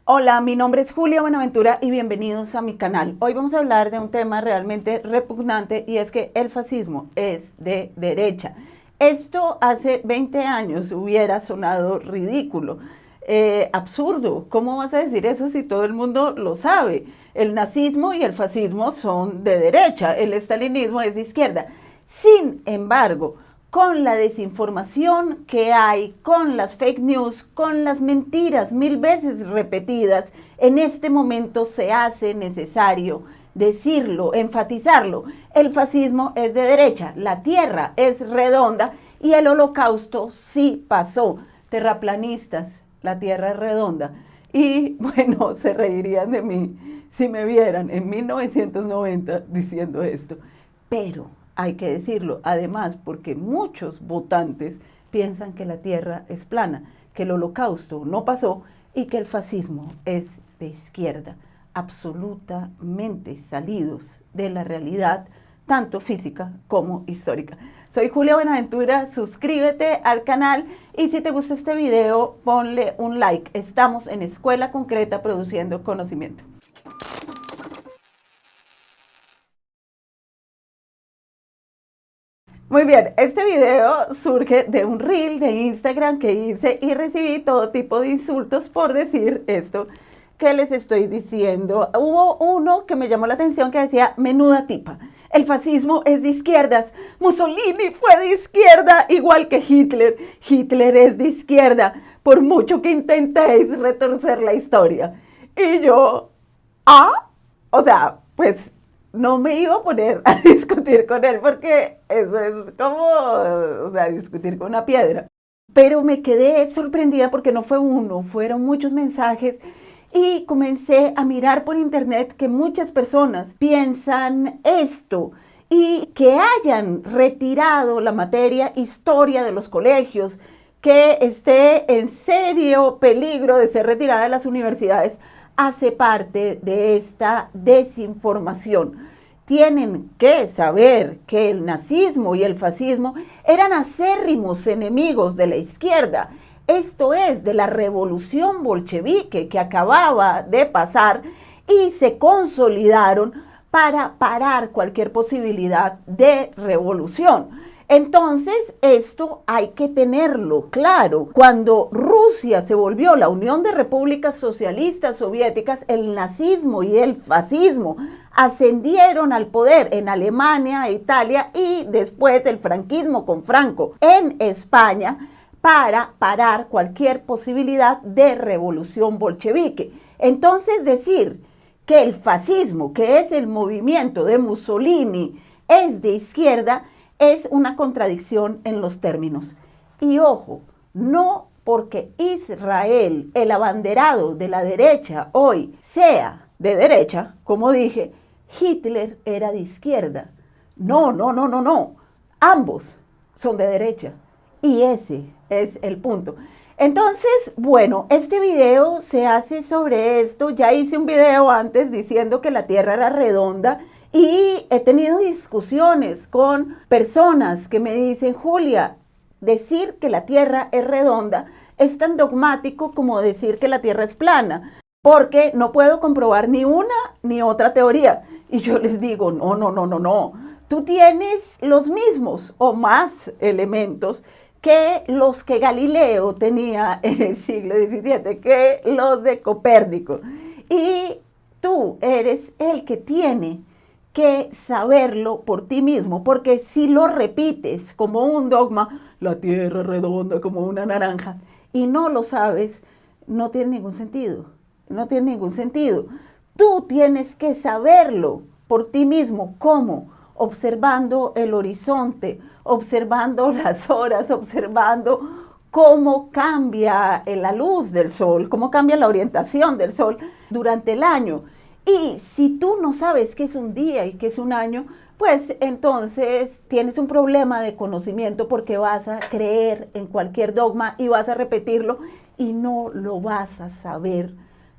Hola, mi nombre es Julia Buenaventura y bienvenidos a mi canal. Hoy vamos a hablar de un tema realmente repugnante y es que el fascismo es de derecha. Esto hace 20 años hubiera sonado ridículo, absurdo. ¿Cómo vas a decir eso si todo el mundo lo sabe? El nazismo y el fascismo son de derecha, el estalinismo es de izquierda. Sin embargo, con la desinformación que hay, con las fake news, con las mentiras 1000 veces repetidas, en este momento se hace necesario decirlo, enfatizarlo. El fascismo es de derecha, la tierra es redonda y el holocausto sí pasó. Terraplanistas, la tierra es redonda. Y bueno, se reirían de mí si me vieran en 1990 diciendo esto. Pero hay que decirlo, además, porque muchos votantes piensan que la Tierra es plana, que el holocausto no pasó y que el fascismo es de izquierda, absolutamente salidos de la realidad, tanto física como histórica. Soy Julia Buenaventura, suscríbete al canal y si te gusta este video, ponle un like. Estamos en Escuela Concreta produciendo conocimiento. Muy bien, este video surge de un reel de Instagram que hice y recibí todo tipo de insultos por decir esto que les estoy diciendo. Hubo uno que me llamó la atención que decía, menuda tipa, el fascismo es de izquierdas, Mussolini fue de izquierda igual que Hitler, Hitler es de izquierda, por mucho que intentéis retorcer la historia. Y yo, o sea, pues no me iba a poner a discutir con él porque eso es como, o sea, discutir con una piedra. Pero me quedé sorprendida porque no fue uno, fueron muchos mensajes y comencé a mirar por internet que muchas personas piensan esto y que hayan retirado la materia historia de los colegios, que esté en serio peligro de ser retirada de las universidades, hace parte de esta desinformación. Tienen que saber que el nazismo y el fascismo eran acérrimos enemigos de la izquierda. Esto es de la revolución bolchevique que acababa de pasar y se consolidaron para parar cualquier posibilidad de revolución. Entonces, esto hay que tenerlo claro. Cuando Rusia se volvió la Unión de Repúblicas Socialistas Soviéticas, el nazismo y el fascismo ascendieron al poder en Alemania, Italia y después el franquismo con Franco en España para parar cualquier posibilidad de revolución bolchevique. Entonces, decir que el fascismo, que es el movimiento de Mussolini, es de izquierda, es una contradicción en los términos. Y ojo, no porque Israel, el abanderado de la derecha hoy, sea de derecha, como dije, Hitler era de izquierda. No, no, no, no, no. Ambos son de derecha. Y ese es el punto. Entonces, bueno, este video se hace sobre esto. Ya hice un video antes diciendo que la Tierra era redonda y he tenido discusiones con personas que me dicen, Julia, decir que la Tierra es redonda es tan dogmático como decir que la Tierra es plana, porque no puedo comprobar ni una ni otra teoría. Y yo les digo, no, no, no, no, no. Tú tienes los mismos o más elementos que los que Galileo tenía en el siglo XVII, que los de Copérnico. Y tú eres el que tiene que saberlo por ti mismo, porque si lo repites como un dogma, la Tierra es redonda como una naranja, y no lo sabes, no tiene ningún sentido, no tiene ningún sentido. Tú tienes que saberlo por ti mismo. ¿Cómo? Observando el horizonte, observando las horas, observando cómo cambia la luz del sol, cómo cambia la orientación del sol durante el año. Y si tú no sabes qué es un día y qué es un año, pues entonces tienes un problema de conocimiento porque vas a creer en cualquier dogma y vas a repetirlo y no lo vas a saber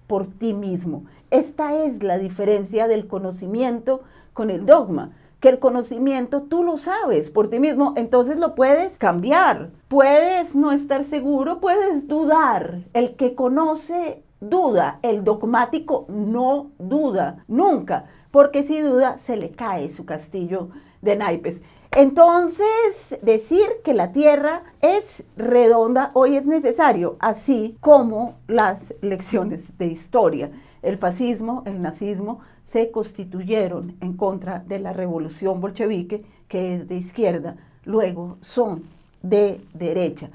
por ti mismo. Esta es la diferencia del conocimiento con el dogma, que el conocimiento tú lo sabes por ti mismo, entonces lo puedes cambiar, puedes no estar seguro, puedes dudar. El que conoce duda, el dogmático no duda, nunca, porque si duda se le cae su castillo de naipes. Entonces, decir que la Tierra es redonda hoy es necesario, así como las lecciones de historia. El fascismo, el nazismo se constituyeron en contra de la revolución bolchevique, que es de izquierda, luego son de derecha.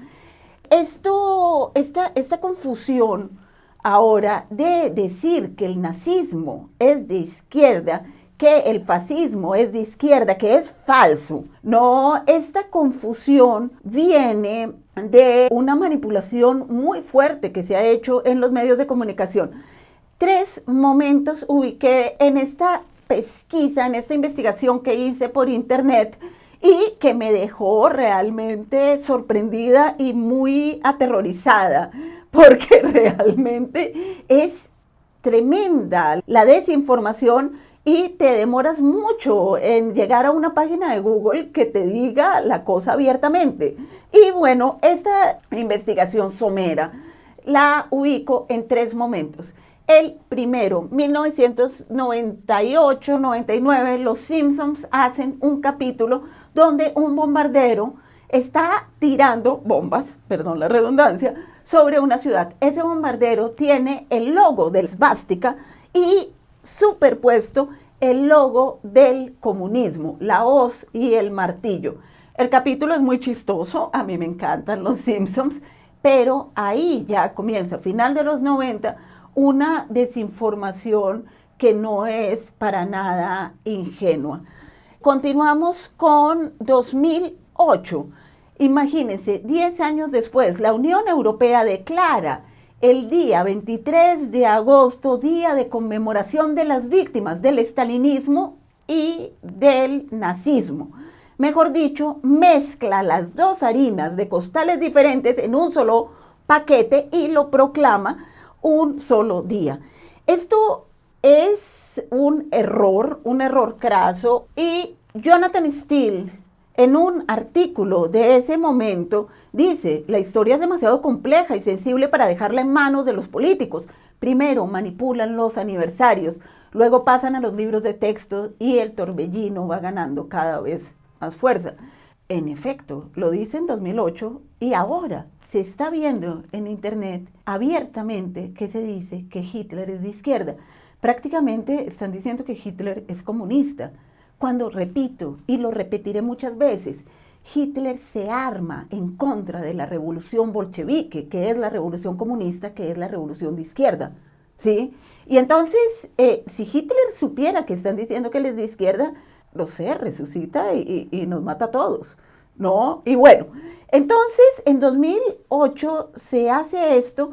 Esta confusión ahora de decir que el nazismo es de izquierda, que el fascismo es de izquierda, que es falso. No, esta confusión viene de una manipulación muy fuerte que se ha hecho en los medios de comunicación. 3 momentos ubiqué en esta pesquisa, en esta investigación que hice por internet y que me dejó realmente sorprendida y muy aterrorizada, porque realmente es tremenda la desinformación y te demoras mucho en llegar a una página de Google que te diga la cosa abiertamente. Y bueno, esta investigación somera la ubico en 3 momentos. El primero, 1998-99, los Simpsons hacen un capítulo donde un bombardero está tirando bombas, perdón la redundancia, sobre una ciudad. Ese bombardero tiene el logo del svástica y superpuesto el logo del comunismo, la hoz y el martillo. El capítulo es muy chistoso, a mí me encantan los Simpsons, pero ahí ya comienza, a final de los 90, una desinformación que no es para nada ingenua. Continuamos con 2008. Imagínense, 10 años después, la Unión Europea declara el día 23 de agosto, día de conmemoración de las víctimas del estalinismo y del nazismo. Mejor dicho, mezcla las 2 harinas de costales diferentes en un solo paquete y lo proclama un solo día. Esto es un error craso, y Jonathan Steele, en un artículo de ese momento, dice: la historia es demasiado compleja y sensible para dejarla en manos de los políticos. Primero manipulan los aniversarios, luego pasan a los libros de texto y el torbellino va ganando cada vez más fuerza. En efecto, lo dice en 2008 y ahora se está viendo en internet abiertamente que se dice que Hitler es de izquierda. Prácticamente están diciendo que Hitler es comunista, cuando, repito, y lo repetiré muchas veces, Hitler se arma en contra de la revolución bolchevique, que es la revolución comunista, que es la revolución de izquierda, ¿sí? Y entonces, si Hitler supiera que están diciendo que él es de izquierda, lo sé, resucita y nos mata a todos, ¿no? Y bueno, entonces en 2008 se hace esto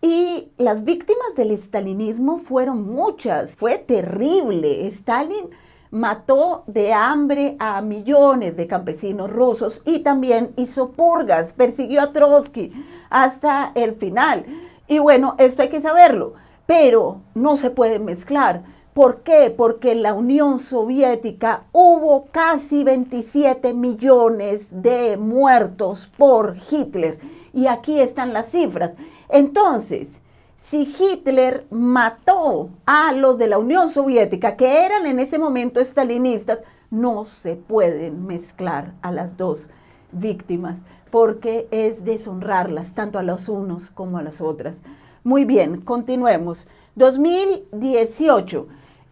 y las víctimas del estalinismo fueron muchas, fue terrible. Stalin mató de hambre a millones de campesinos rusos y también hizo purgas, persiguió a Trotsky hasta el final. Y bueno, esto hay que saberlo, pero no se puede mezclar. ¿Por qué? Porque en la Unión Soviética hubo casi 27 millones de muertos por Hitler. Y aquí están las cifras. Entonces, si Hitler mató a los de la Unión Soviética, que eran en ese momento estalinistas, no se pueden mezclar a las 2 víctimas, porque es deshonrarlas tanto a los unos como a las otras. Muy bien, continuemos. 2018.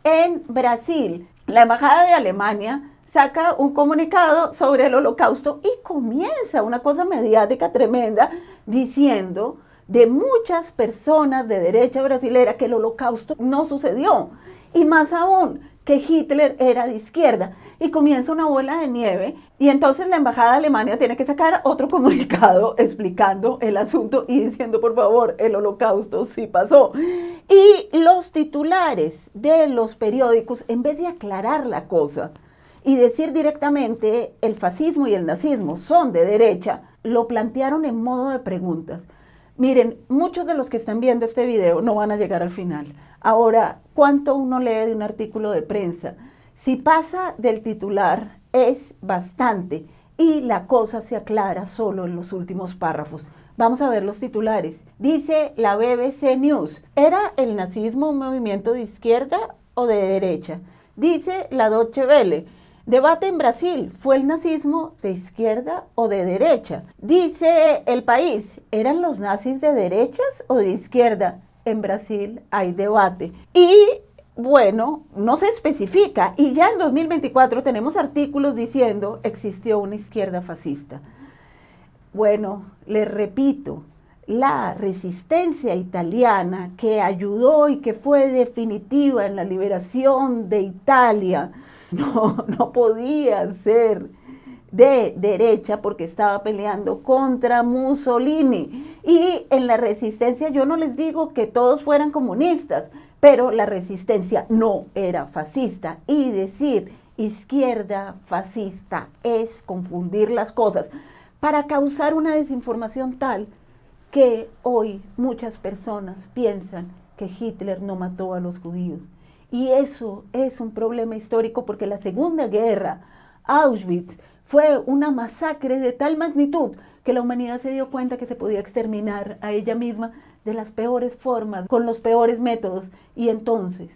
En Brasil, la Embajada de Alemania saca un comunicado sobre el Holocausto y comienza una cosa mediática tremenda diciendo de muchas personas de derecha brasilera que el Holocausto no sucedió, y más aún que Hitler era de izquierda, y comienza una bola de nieve, y entonces la Embajada de Alemania tiene que sacar otro comunicado explicando el asunto y diciendo: por favor, el Holocausto sí pasó. Y los titulares de los periódicos, en vez de aclarar la cosa y decir directamente el fascismo y el nazismo son de derecha, lo plantearon en modo de preguntas. Miren, muchos de los que están viendo este video no van a llegar al final. Ahora, ¿cuánto uno lee de un artículo de prensa? Si pasa del titular, es bastante, y la cosa se aclara solo en los últimos párrafos. Vamos a ver los titulares. Dice la BBC News, ¿era el nazismo un movimiento de izquierda o de derecha? Dice la Deutsche Welle, debate en Brasil, ¿fue el nazismo de izquierda o de derecha? Dice El País, ¿eran los nazis de derechas o de izquierda? En Brasil hay debate. Y bueno, no se especifica. Y ya en 2024 tenemos artículos diciendo existió una izquierda fascista. Bueno, les repito, la resistencia italiana que ayudó y que fue definitiva en la liberación de Italia no podía ser de derecha porque estaba peleando contra Mussolini. Y en la resistencia yo no les digo que todos fueran comunistas, pero la resistencia no era fascista. Y decir izquierda fascista es confundir las cosas para causar una desinformación tal que hoy muchas personas piensan que Hitler no mató a los judíos. Y eso es un problema histórico porque la Segunda Guerra, Auschwitz, fue una masacre de tal magnitud que la humanidad se dio cuenta que se podía exterminar a ella misma de las peores formas, con los peores métodos. Y entonces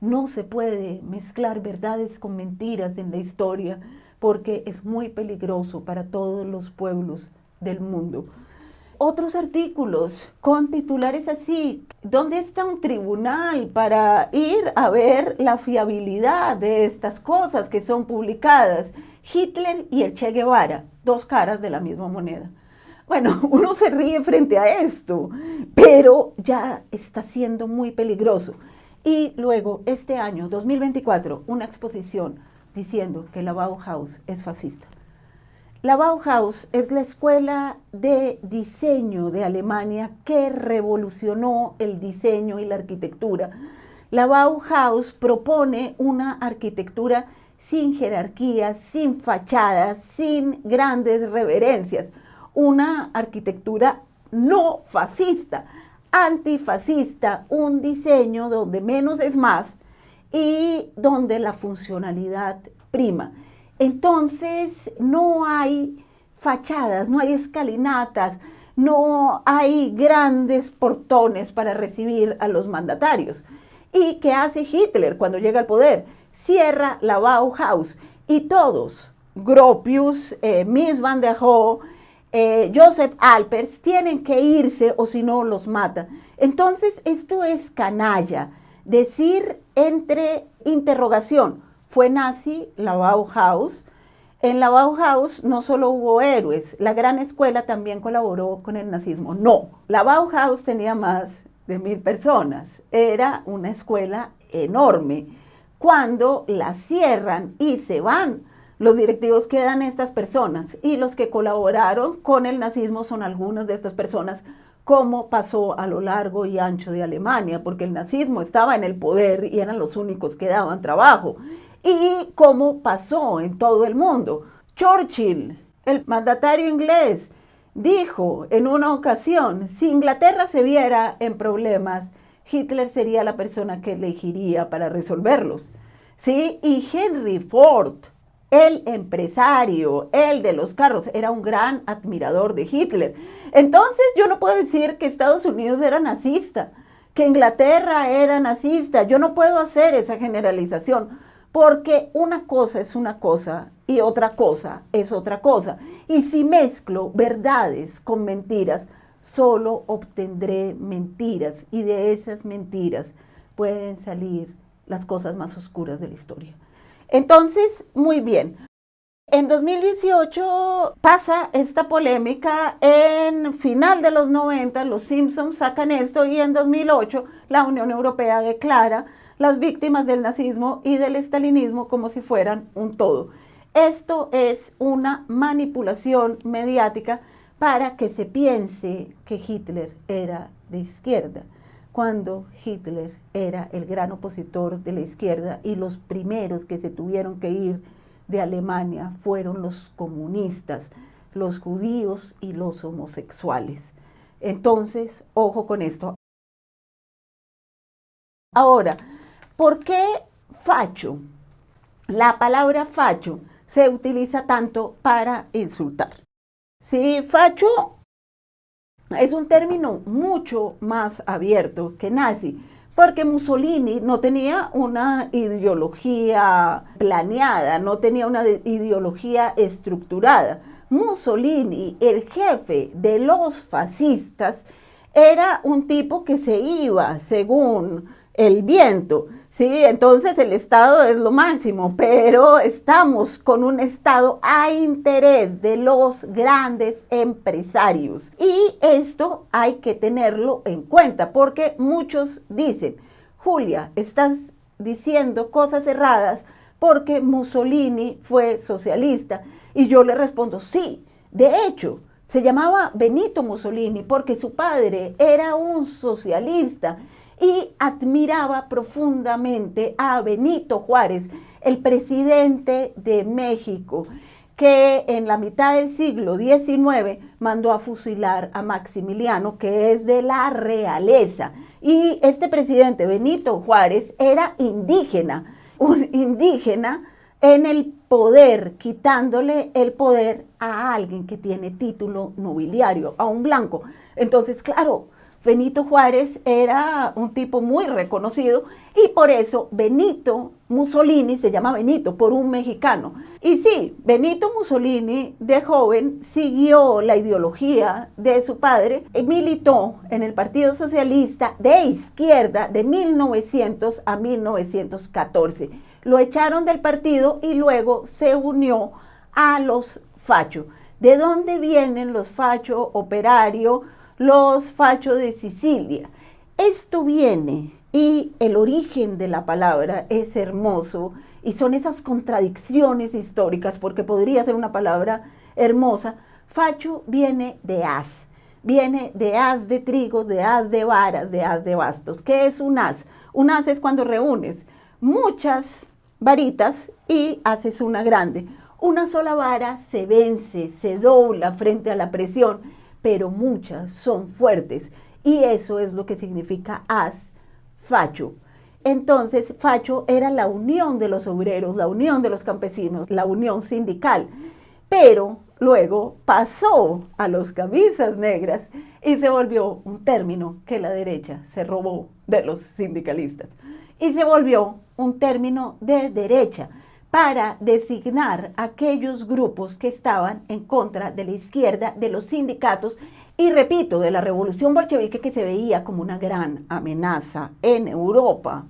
no se puede mezclar verdades con mentiras en la historia, porque es muy peligroso para todos los pueblos del mundo. Otros artículos con titulares así, ¿dónde está un tribunal para ir a ver la fiabilidad de estas cosas que son publicadas? Hitler y el Che Guevara, dos caras de la misma moneda. Bueno, uno se ríe frente a esto, pero ya está siendo muy peligroso. Y luego, este año, 2024, una exposición diciendo que la Bauhaus es fascista. La Bauhaus es la escuela de diseño de Alemania que revolucionó el diseño y la arquitectura. La Bauhaus propone una arquitectura sin jerarquías, sin fachadas, sin grandes reverencias. Una arquitectura no fascista, antifascista, un diseño donde menos es más y donde la funcionalidad prima. Entonces no hay fachadas, no hay escalinatas, no hay grandes portones para recibir a los mandatarios. ¿Y qué hace Hitler cuando llega al poder? Cierra la Bauhaus y todos, Gropius, Mies van der Rohe, Joseph Alpers, tienen que irse o si no los mata. Entonces esto es canalla. Decir entre interrogación, ¿fue nazi la Bauhaus? En la Bauhaus no solo hubo héroes, la gran escuela también colaboró con el nazismo. No, la Bauhaus tenía más de 1000 personas, era una escuela enorme. Cuando la cierran y se van, los directivos quedan estas personas y los que colaboraron con el nazismo son algunas de estas personas, como pasó a lo largo y ancho de Alemania, porque el nazismo estaba en el poder y eran los únicos que daban trabajo. Y como pasó en todo el mundo. Churchill, el mandatario inglés, dijo en una ocasión, si Inglaterra se viera en problemas, Hitler sería la persona que elegiría para resolverlos. ¿Sí? Y Henry Ford, el empresario, el de los carros, era un gran admirador de Hitler. Entonces yo no puedo decir que Estados Unidos era nazista, que Inglaterra era nazista. Yo no puedo hacer esa generalización, porque una cosa es una cosa y otra cosa es otra cosa. Y si mezclo verdades con mentiras, solo obtendré mentiras. Y de esas mentiras pueden salir las cosas más oscuras de la historia. Entonces, muy bien. En 2018 pasa esta polémica, en final de los 90 los Simpsons sacan esto y en 2008 la Unión Europea declara las víctimas del nazismo y del estalinismo como si fueran un todo. Esto es una manipulación mediática para que se piense que Hitler era de izquierda, cuando Hitler era el gran opositor de la izquierda y los primeros que se tuvieron que ir de Alemania fueron los comunistas, los judíos y los homosexuales. Entonces, ojo con esto. Ahora, ¿por qué facho? La palabra facho se utiliza tanto para insultar. Sí, facho Es un término mucho más abierto que nazi, porque Mussolini no tenía una ideología planeada, no tenía una ideología estructurada. Mussolini, el jefe de los fascistas, era un tipo que se iba según el viento. Sí, entonces el Estado es lo máximo, pero estamos con un Estado a interés de los grandes empresarios. Y esto hay que tenerlo en cuenta, porque muchos dicen, Julia, estás diciendo cosas erradas porque Mussolini fue socialista. Y yo le respondo, sí, de hecho, se llamaba Benito Mussolini porque su padre era un socialista y admiraba profundamente a Benito Juárez, el presidente de México, que en la mitad del siglo XIX mandó a fusilar a Maximiliano, que es de la realeza. Y este presidente, Benito Juárez, era indígena, un indígena en el poder, quitándole el poder a alguien que tiene título nobiliario, a un blanco. Entonces, claro, Benito Juárez era un tipo muy reconocido y por eso Benito Mussolini se llama Benito, por un mexicano. Y sí, Benito Mussolini de joven siguió la ideología de su padre y militó en el Partido Socialista de izquierda de 1900 a 1914. Lo echaron del partido y luego se unió a los Facho. ¿De dónde vienen los Facho operario? Los Facho de Sicilia. Esto viene, y el origen de la palabra es hermoso, y son esas contradicciones históricas, porque podría ser una palabra hermosa. Facho viene de haz de trigo, de haz de varas, de haz de bastos. ¿Qué es un haz? Un haz es cuando reúnes muchas varitas y haces una grande. Una sola vara se vence, se dobla frente a la presión, pero muchas son fuertes. Y eso es lo que significa haz, facho. Entonces, facho era la unión de los obreros, la unión de los campesinos, la unión sindical. Pero luego pasó a los camisas negras y se volvió un término que la derecha se robó de los sindicalistas. Y se volvió un término de derecha para designar aquellos grupos que estaban en contra de la izquierda, de los sindicatos y, repito, de la revolución bolchevique, que se veía como una gran amenaza en Europa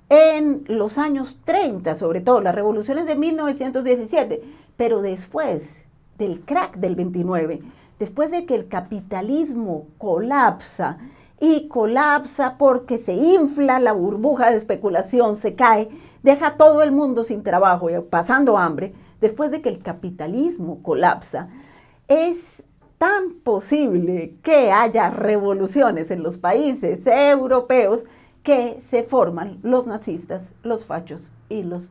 en los años 30, sobre todo las revoluciones de 1917, pero después del crack del 29, después de que el capitalismo colapsa, y colapsa porque se infla la burbuja de especulación, se cae, deja a todo el mundo sin trabajo y pasando hambre. Después de que el capitalismo colapsa, es tan posible que haya revoluciones en los países europeos que se forman los nazistas, los fachos y los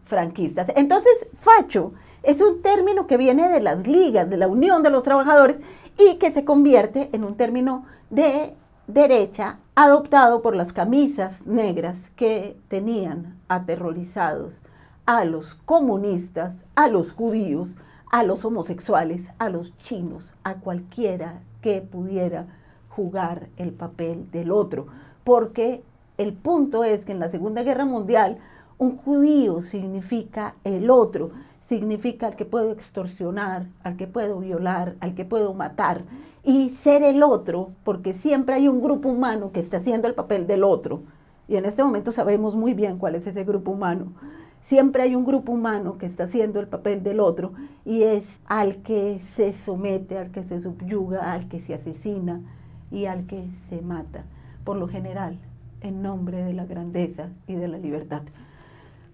franquistas. Entonces, facho es un término que viene de las ligas, de la Unión de los Trabajadores, y que se convierte en un término de derecha adoptado por las camisas negras que tenían aterrorizados a los comunistas, a los judíos, a los homosexuales, a los chinos, a cualquiera que pudiera jugar el papel del otro. Porque el punto es que en la Segunda Guerra Mundial un judío significa el otro, significa al que puedo extorsionar, al que puedo violar, al que puedo matar. Y ser el otro, porque siempre hay un grupo humano que está haciendo el papel del otro. Y en este momento sabemos muy bien cuál es ese grupo humano. Siempre hay un grupo humano que está haciendo el papel del otro y es al que se somete, al que se subyuga, al que se asesina y al que se mata. Por lo general, en nombre de la grandeza y de la libertad.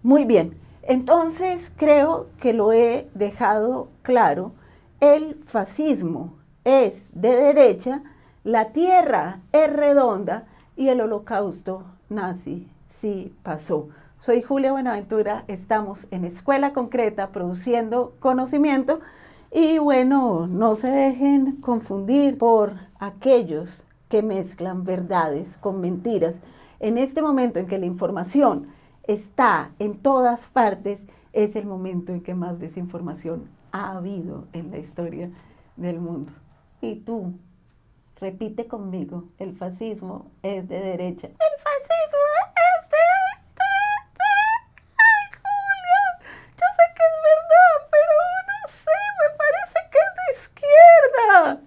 Muy bien, entonces creo que lo he dejado claro. El fascismo es de derecha, la tierra es redonda y el holocausto nazi sí pasó. Soy Julia Buenaventura, estamos en Escuela Concreta produciendo conocimiento y bueno, no se dejen confundir por aquellos que mezclan verdades con mentiras. En este momento en que la información está en todas partes, es el momento en que más desinformación ha habido en la historia del mundo. ¿Y tú Repite conmigo, el fascismo es de derecha. El fascismo es de derecha. Ay, Julia, yo sé que es verdad, pero no sé, me parece que es de izquierda.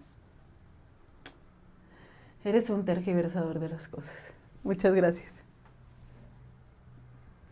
Eres un tergiversador de las cosas. Muchas gracias.